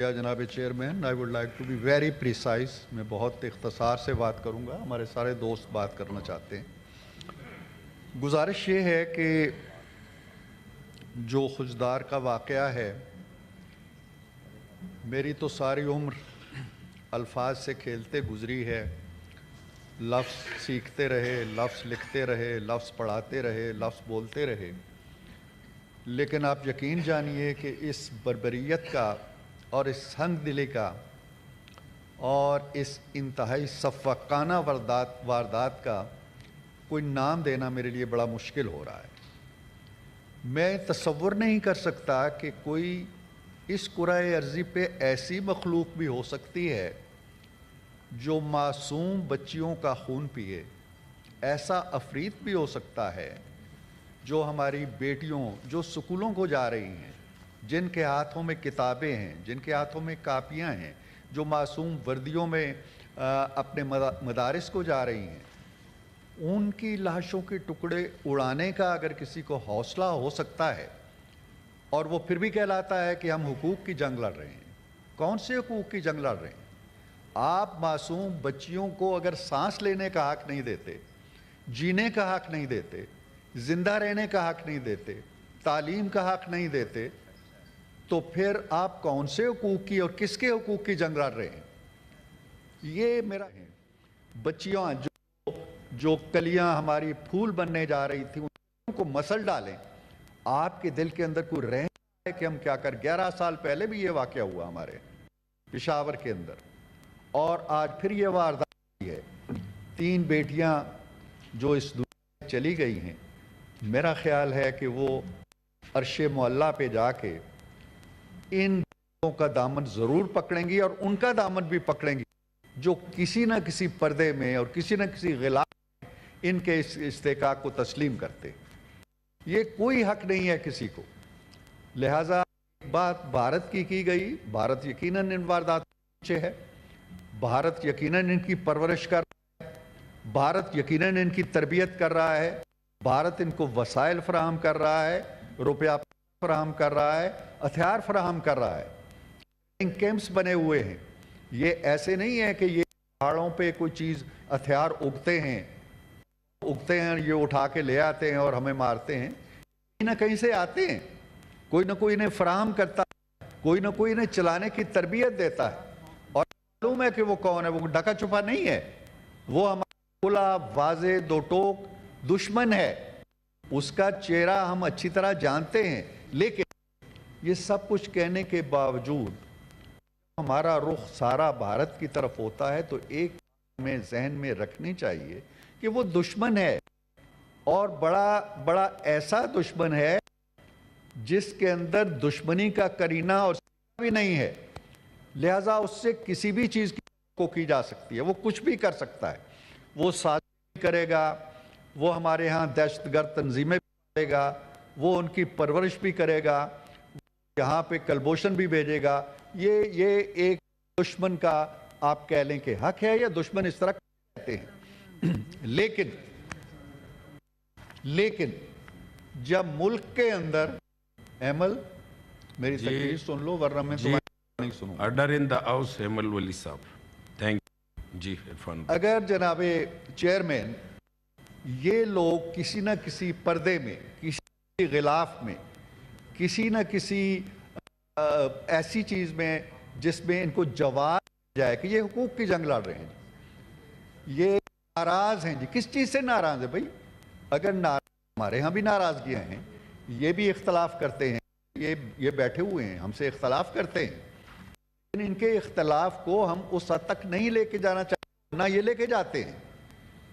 یا جناب chairman I would like to be very precise. میں بہت اختصار سے بات کروں گا، ہمارے سارے دوست بات کرنا چاہتے ہیں. گزارش یہ ہے کہ جو خجدار کا واقعہ ہے، میری تو ساری عمر الفاظ سے کھیلتے گزری ہے. لفظ سیکھتے رہے، لفظ لکھتے رہے، لفظ پڑھاتے رہے، لفظ بولتے رہے. لیکن آپ یقین جانیے کہ اس بربریت کا اور اس سنگ دلی کا اور اس انتہائی سفاکانہ واردات کا کوئی نام دینا میرے لیے بڑا مشکل ہو رہا ہے. میں تصور نہیں کر سکتا کہ کوئی اس کرۂ ارضی پہ ایسی مخلوق بھی ہو سکتی ہے جو معصوم بچیوں کا خون پیے. ایسا عفریت بھی ہو سکتا ہے جو ہماری بیٹیوں جو سکولوں کو جا رہی ہیں، جن کے ہاتھوں میں کتابیں ہیں، جن کے ہاتھوں میں کاپیاں ہیں، جو معصوم وردیوں میں اپنے مدارس کو جا رہی ہیں، ان کی لاشوں کے ٹکڑے اڑانے کا اگر کسی کو حوصلہ ہو سکتا ہے اور وہ پھر بھی کہلاتا ہے کہ ہم حقوق کی جنگ لڑ رہے ہیں. کون سے حقوق کی جنگ لڑ رہے ہیں؟ آپ معصوم بچیوں کو اگر سانس لینے کا حق نہیں دیتے، جینے کا حق نہیں دیتے، زندہ رہنے کا حق نہیں دیتے، تعلیم کا حق نہیں دیتے، تو پھر آپ کون سے حقوق کی اور کس کے حقوق کی جنگ لڑ رہے ہیں؟ یہ میرا ہے. بچیاں جو کلیاں ہماری پھول بننے جا رہی تھیں ان کو مسل ڈالیں. آپ کے دل کے اندر کوئی رہ ہے کہ ہم کیا کر 11 سال پہلے بھی یہ واقعہ ہوا ہمارے پشاور کے اندر، اور آج پھر یہ واردات ہے. 3 بیٹیاں جو اس دنیا میں چلی گئی ہیں، میرا خیال ہے کہ وہ عرش معلیٰ پہ جا کے ان لوگوں کا دامن ضرور پکڑیں گی، اور ان کا دامن بھی پکڑیں گی جو کسی نہ کسی پردے میں اور کسی نہ کسی غلاف میں ان کے اس استحقاق کو تسلیم کرتے. یہ کوئی حق نہیں ہے کسی کو. لہٰذا بات بھارت کی گئی. بھارت یقیناً ان واردات کے پیچھے ہے، بھارت یقیناً ان کی پرورش کر رہا ہے، بھارت یقیناً ان کی تربیت کر رہا ہے، بھارت ان کو وسائل فراہم کر رہا ہے، روپیہ فراہم کر رہا ہے، ہتھیار فراہم کر رہا ہے. کیمپس بنے ہوئے ہیں. یہ ایسے نہیں ہے کہ یہ پہاڑوں پہ کوئی چیز ہتھیار اگتے ہیں یہ اٹھا کے لے آتے ہیں اور ہمیں مارتے ہیں. کہیں نہ کہیں سے آتے ہیں، کوئی نہ کوئی انہیں فراہم کرتا ہے، کوئی نہ کوئی انہیں چلانے کی تربیت دیتا ہے. اور معلوم ہے کہ وہ کون ہے. وہ ڈھکا چھپا نہیں ہے، وہ ہمارا کھلا واضح دو ٹوک دشمن ہے. اس کا چہرہ ہم اچھی طرح جانتے ہیں. لیکن یہ سب کچھ کہنے کے باوجود ہمارا رخ سارا بھارت کی طرف ہوتا ہے تو ایک میں ذہن میں رکھنی چاہیے کہ وہ دشمن ہے، اور بڑا ایسا دشمن ہے جس کے اندر دشمنی کا کرینہ اور بھی نہیں ہے. لہٰذا اس سے کسی بھی چیز کی جا سکتی ہے. وہ کچھ بھی کر سکتا ہے. وہ سازش بھی کرے گا، وہ ہمارے ہاں دہشت گرد تنظیمیں بھی کرے گا، وہ ان کی پرورش بھی کرے گا، یہاں پہ کلبوشن بھی بھیجے گا. یہ ایک دشمن کا آپ کہہ لیں کہ حق ہے، یا دشمن اس طرح کہتے ہیں. لیکن جب ملک کے اندر ایمل میری تقریر سن لو ورنہ میں تمہاری نہیں سنوں. آرڈر ان دا ہاؤس ایمل ولی صاحب. تھینک جی عرفان. اگر جناب چیئرمین یہ لوگ کسی نہ کسی پردے میں، کسی غلاف میں، کسی نہ کسی ایسی چیز میں جس میں ان کو جواز جائے کہ یہ حقوق کی جنگ لڑ رہے ہیں، یہ ناراض ہیں. جی کس چیز سے ناراض ہیں بھائی؟ اگر ہمارے ہاں بھی ناراضگیاں ہیں، یہ بھی اختلاف کرتے ہیں، یہ بیٹھے ہوئے ہیں ہم سے اختلاف کرتے ہیں، لیکن ان کے اختلاف کو ہم اس حد تک نہیں لے کے جانا چاہتے، نہ یہ لے کے جاتے ہیں.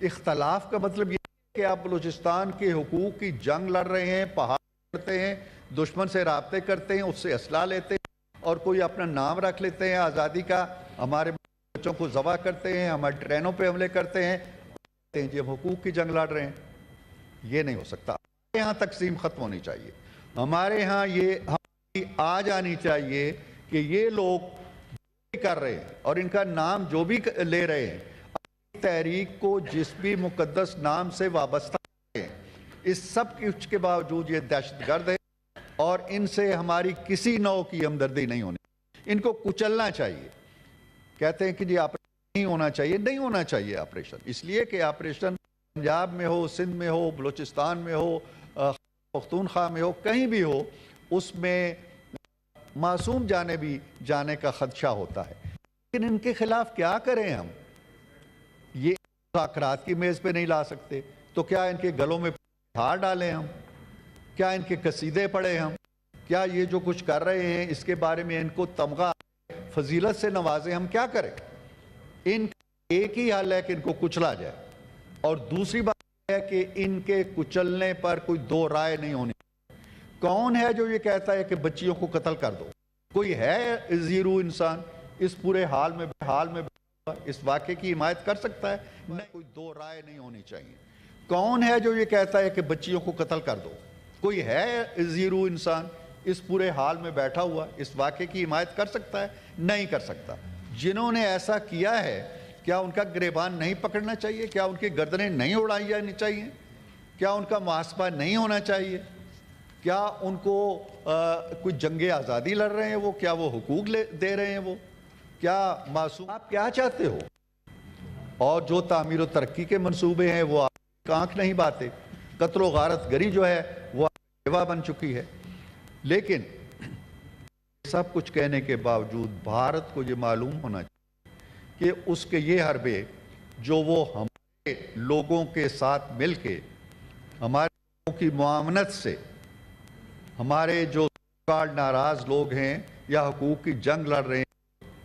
اختلاف کا مطلب یہ ہے کہ آپ بلوچستان کے حقوق کی جنگ لڑ رہے ہیں، پہاڑ کرتے ہیں، دشمن سے رابطے کرتے ہیں، اس سے اسلحہ لیتے ہیں، اور کوئی اپنا نام رکھ لیتے ہیں آزادی کا، ہمارے بچوں کو ذبح کرتے ہیں، ہمارے ٹرینوں پہ حملے کرتے ہیں، جی ہم حقوق کی جنگ لڑ رہے ہیں. یہ نہیں ہو سکتا. ہمارے یہاں تقسیم ختم ہونی چاہیے. ہمارے ہاں یہ آ جانی چاہیے کہ یہ لوگ جو بھی کر رہے ہیں اور ان کا نام جو بھی لے رہے ہیں، تحریک کو جس بھی مقدس نام سے وابستہ ہیں، اس سب کچھ کے باوجود یہ دہشت گرد ہے، اور ان سے ہماری کسی نوع کی ہمدردی نہیں ہونی. ان کو کچلنا چاہیے. کہتے ہیں کہ جی آپریشن نہیں ہونا چاہیے. نہیں ہونا چاہیے آپریشن، اس لیے کہ آپریشن پنجاب میں ہو، سندھ میں ہو، بلوچستان میں ہو، پختونخوا میں ہو، کہیں بھی ہو، اس میں معصوم جانے کا خدشہ ہوتا ہے. لیکن ان کے خلاف کیا کریں ہم؟ یہ مذاکرات کی میز پہ نہیں لا سکتے تو کیا ان کے گلوں میں ہار ڈالیں ہم؟ کیا ان کے قصیدے پڑھیں ہم؟ کیا یہ جو کچھ کر رہے ہیں اس کے بارے میں ان کو تمغہ فضیلت سے نوازیں؟ ہم کیا کریں؟ ان کا ایک ہی حل ہے کہ ان کو کچلا جائے. اور دوسری بات ہے کہ ان کے کچلنے پر کوئی دو رائے نہیں ہونی. کون ہے جو یہ کہتا ہے کہ بچیوں کو قتل کر دو؟ کوئی ہے زیرو انسان اس پورے حال میں اس واقعے کی حمایت کر سکتا ہے؟ نہیں. کوئی دو رائے نہیں ہونی چاہیے. کون ہے جو یہ کہتا ہے کہ بچیوں کو قتل کر دو؟ کوئی ہے زیرو انسان اس پورے حال میں بیٹھا ہوا اس واقعے کی حمایت کر سکتا ہے؟ نہیں کر سکتا. جنہوں نے ایسا کیا ہے کیا ان کا گریبان نہیں پکڑنا چاہیے؟ کیا ان کی گردنیں نہیں اڑائی جانی چاہیے؟ کیا ان کا محاسبہ نہیں ہونا چاہیے؟ کیا ان کو کوئی جنگ آزادی لڑ رہے ہیں وہ؟ کیا وہ حقوق دے رہے ہیں وہ؟ کیا معصوم؟ آپ کیا چاہتے ہو؟ اور جو تعمیر و ترقی کے منصوبے ہیں وہ آپ آنکھ نہیں باتے. قتل و غارت گری جو ہے وہ بیوہ بن چکی ہے. لیکن سب کچھ کہنے کے باوجود بھارت کو یہ معلوم ہونا چاہیے کہ اس کے یہ حربے جو وہ ہمارے لوگوں کے ساتھ مل کے ہمارے لوگوں کی معاونت سے ہمارے جو ناراض لوگ ہیں یا حقوق کی جنگ لڑ رہے ہیں،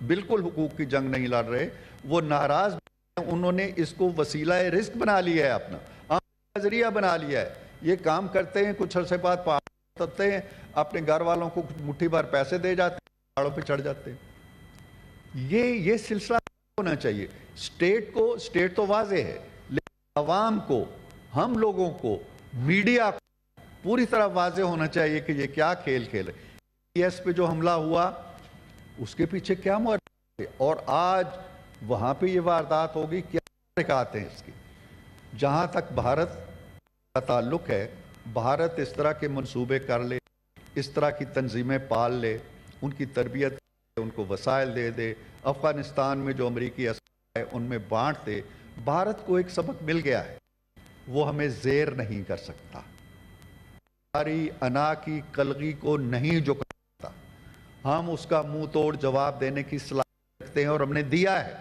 بالکل حقوق کی جنگ نہیں لڑ رہے، وہ ناراض ہیں، انہوں نے اس کو وسیلہ رزق بنا لیا ہے، اپنا ذریعہ بنا لیا ہے. یہ کام کرتے ہیں، کچھ عرصے بعد پہاڑتے ہیں، اپنے گھر والوں کو مٹھی بھر پیسے دے جاتے ہیں، پہاڑوں پہ چڑھ جاتے ہیں. یہ سلسلہ ہونا چاہیے. اسٹیٹ تو واضح ہے، لیکن عوام کو، ہم لوگوں کو، میڈیا کو پوری طرح واضح ہونا چاہیے کہ یہ کیا کھیل کھیلے. ایس پہ جو حملہ ہوا اس کے پیچھے کیا محرک ہے، اور آج وہاں پہ یہ واردات ہوگی، کیا محرکات ہیں اس کی. جہاں تک بھارت کا تعلق ہے، بھارت اس طرح کے منصوبے کر لے، اس طرح کی تنظیمیں پال لے، ان کی تربیت کرے، ان کو وسائل دے، افغانستان میں جو امریکی اسلحہ ہے ان میں بانٹ دے. بھارت کو ایک سبق مل گیا ہے، وہ ہمیں زیر نہیں کر سکتا، ہماری انا کی کلغی کو نہیں جھکا سکتا. ہم اس کا منہ توڑ جواب دینے کی صلاحیت رکھتے ہیں اور ہم نے دیا ہے.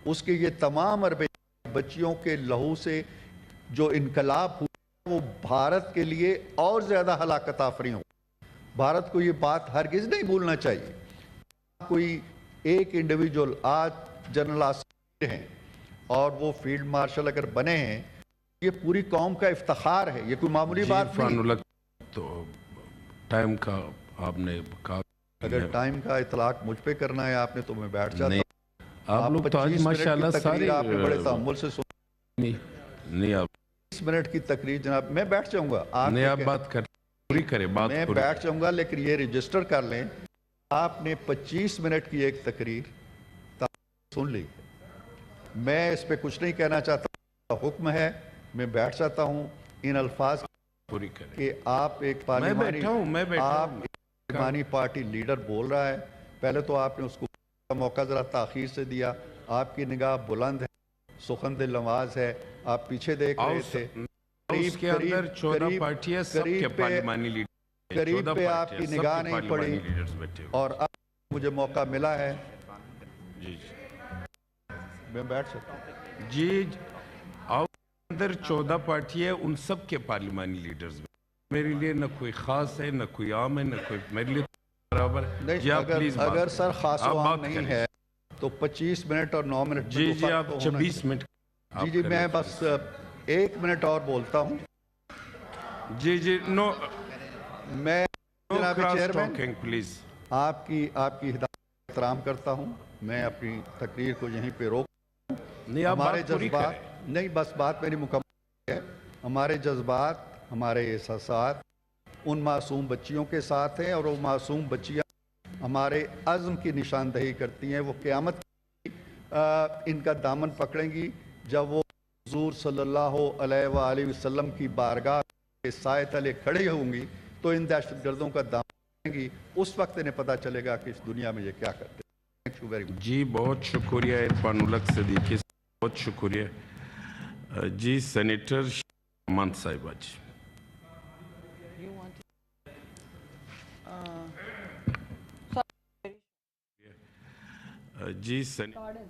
اس کے یہ تمام اربے بچیوں کے لہو سے جو انقلاب ہوا وہ بھارت کے لیے اور زیادہ ہلاکت آفریں ہو. بھارت کو یہ بات ہرگز نہیں بھولنا چاہیے. کوئی ایک انڈیویجول آج جنرل عسکر ہیں اور وہ فیلڈ مارشل اگر بنے ہیں، یہ پوری قوم کا افتخار ہے، یہ کوئی معمولی بات نہیں. تو ٹائم کا آپ نے کہا اگر ٹائم کا اطلاق مجھ پہ کرنا ہے آپ نے تو میں بیٹھ جاتا ہوں. آپ لوگ تو آج ماشاءاللہ سارے آپ نے بڑے تحمل سے سن. نہیں آپ 20 منٹ کی تقریر جناب میں بیٹھ جاؤں گا. نہیں آپ بات کر پوری کریں، بات میں بیٹھ جاؤں گا، لیکن یہ رجسٹر کر لیں آپ نے 25 منٹ کی ایک تقریر سن لی. میں اس پہ کچھ نہیں کہنا چاہتا، حکم ہے میں بیٹھ جاتا ہوں. ان الفاظ پوری کریں کہ آپ ایک پارلیمانی پارٹی لیڈر بول رہا ہے. پہلے تو آپ نے اس کو موقع ذرا تاخیر سے دیا. آپ کی نگاہ بلند ہے، سخن دل نواز ہے، آپ پیچھے دیکھ رہے تھے. اس کے اندر 14 پارٹیاں سب کے پارلیمانی لیڈر، قریب پہ آپ کی نگاہ نہیں پڑی اور اب مجھے موقع ملا ہے میں بیٹھ سکتا ہوں. جی اندر 14 پارٹی ہے، ان سب کے پارلیمانی لیڈرز میں میرے لیے نہ کوئی خاص ہے نہ کوئی عام ہے، نہ کوئی میرے لیے برابر. اگر سر خاص و عام نہیں ہے تو 25 منٹ اور 9 منٹ جی آپ 26 منٹ. جی میں بس 1 منٹ اور بولتا ہوں. جی نو میں جناب چیئرمین پلیز آپ کی ہدایت احترام کرتا ہوں. میں اپنی تقریر کو یہیں پہ روک. ہمارے جذبات نہیں، بس بات میری مکمل ہے. ہمارے جذبات، ہمارے احساسات ان معصوم بچیوں کے ساتھ ہیں اور وہ معصوم بچیاں ہمارے عزم کی نشاندہی کرتی ہیں. وہ قیامت ان کا دامن پکڑیں گی جب وہ حضور صلی اللہ علیہ وآلہ وسلم کی بارگاہ کے سائے تلے کھڑے ہوں گی تو ان دہشت گردوں کا دامن گی اس وقت انہیں پتہ چلے گا کہ اس دنیا میں یہ کیا کرتے ہیں. Thank you very much. جی بہت شکریہ عرفان الق صدیقی صاحب، بہت شکریہ. جی سینیٹر امان صاحبہ جی. جی سینیٹر